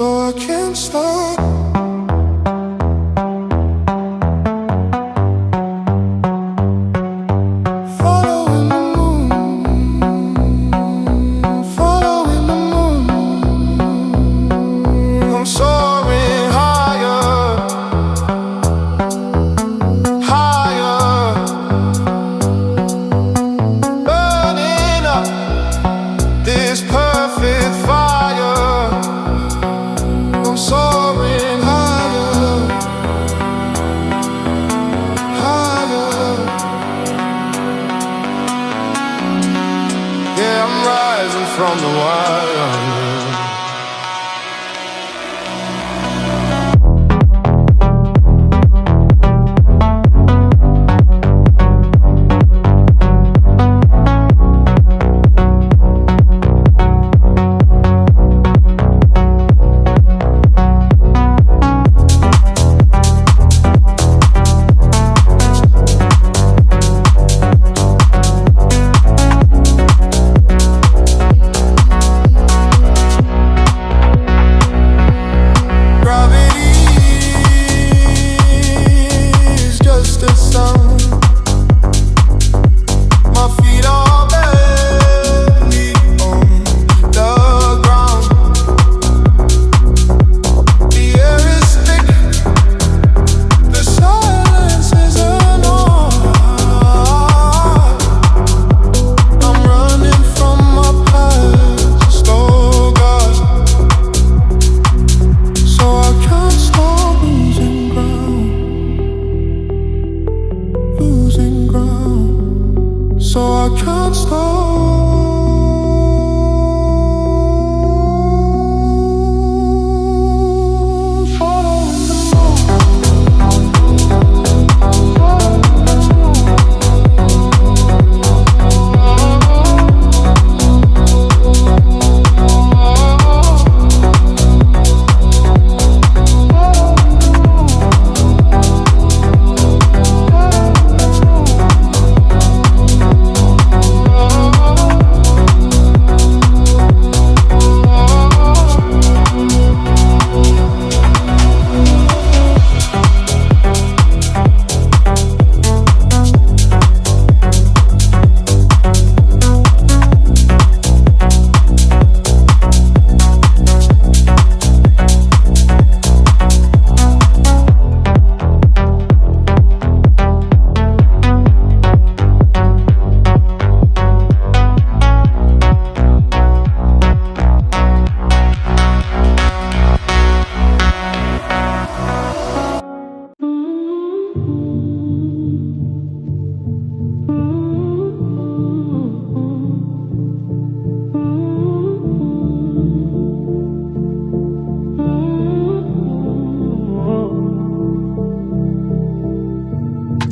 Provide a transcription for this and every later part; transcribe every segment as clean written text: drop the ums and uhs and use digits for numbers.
so I can't stop. Following the moon, following the moon. I'm soaring higher, higher, burning up this perfect fire. I'm soaring higher, higher. Yeah, I'm rising from the wire.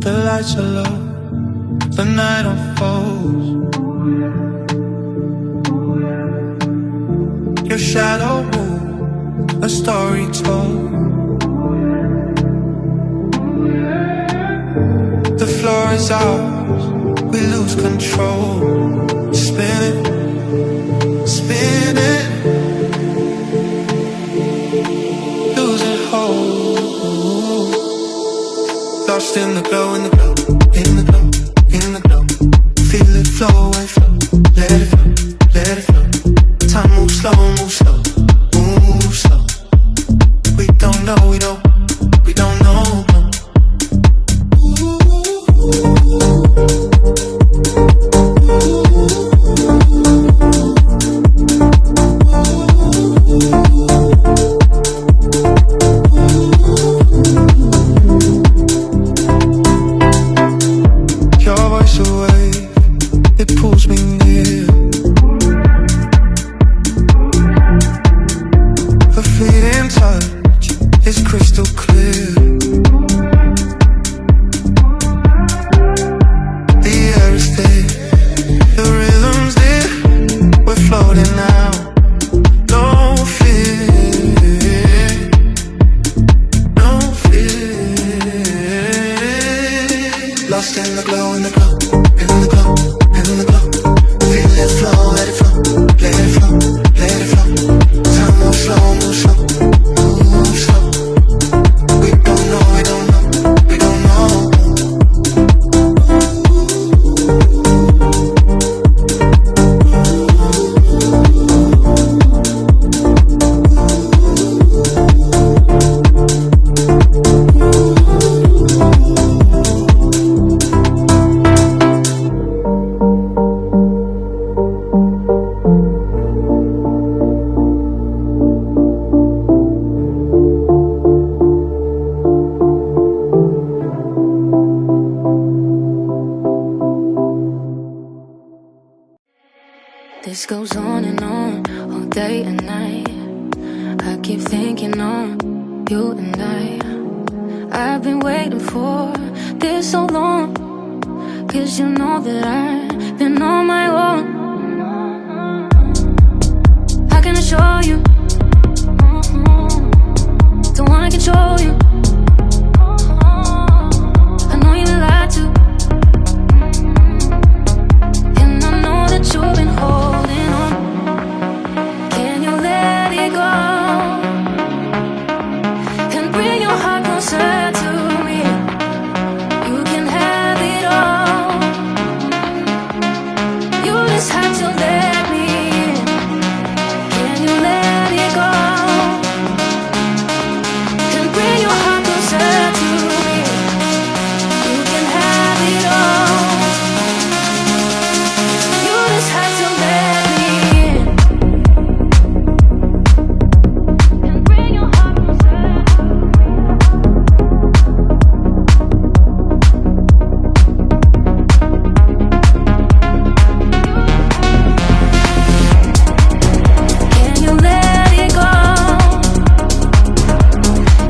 The lights are low, the night unfolds. Your shadow moves, a story told. The floor is ours, we lose control. Spinning, spinning, losing hold. Lost in the glow, in the glow, in the glow, in the glow. Feel it flow and flow, let it flow, let it flow. Time moves slow, move slow, move slow. We don't know, we don't know. Lost in the glow, in the glow, in the glow, in the glow. Feel it flow, let it flow, let it flow, let it flow. Time moves slow, move slow. This goes on and on, all day and night. I keep thinking on you and I've been waiting for this so long, 'cause you know that I've been on my own. How can I show you? Don't wanna control you. I know you lied to, and I know that you've been holding on. Can you let it go and bring your heart closer to me? You can have it all. You just have to let me in. Can you let it go and bring your heart closer to me? You can have it all. You just have to let me in. And bring your heart closer. Can you let it go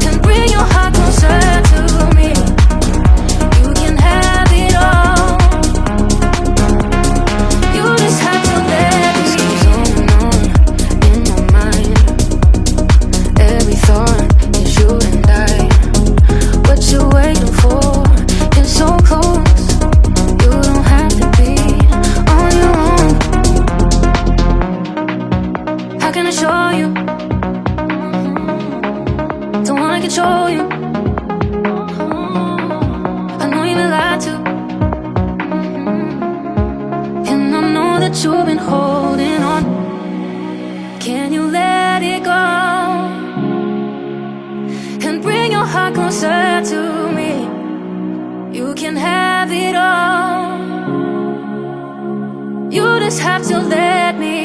and bring your heart closer to me? You can have it all. You just have to let me. This goes on and on in my mind. Every thought is you and I. What you're waiting for is so close. You don't have to be on your own. How can I show you? Don't wanna control you. I know you've been lied to, and I know that you've been holding on. Can you let it go and bring your heart closer to me? You can have it all. You just have to let me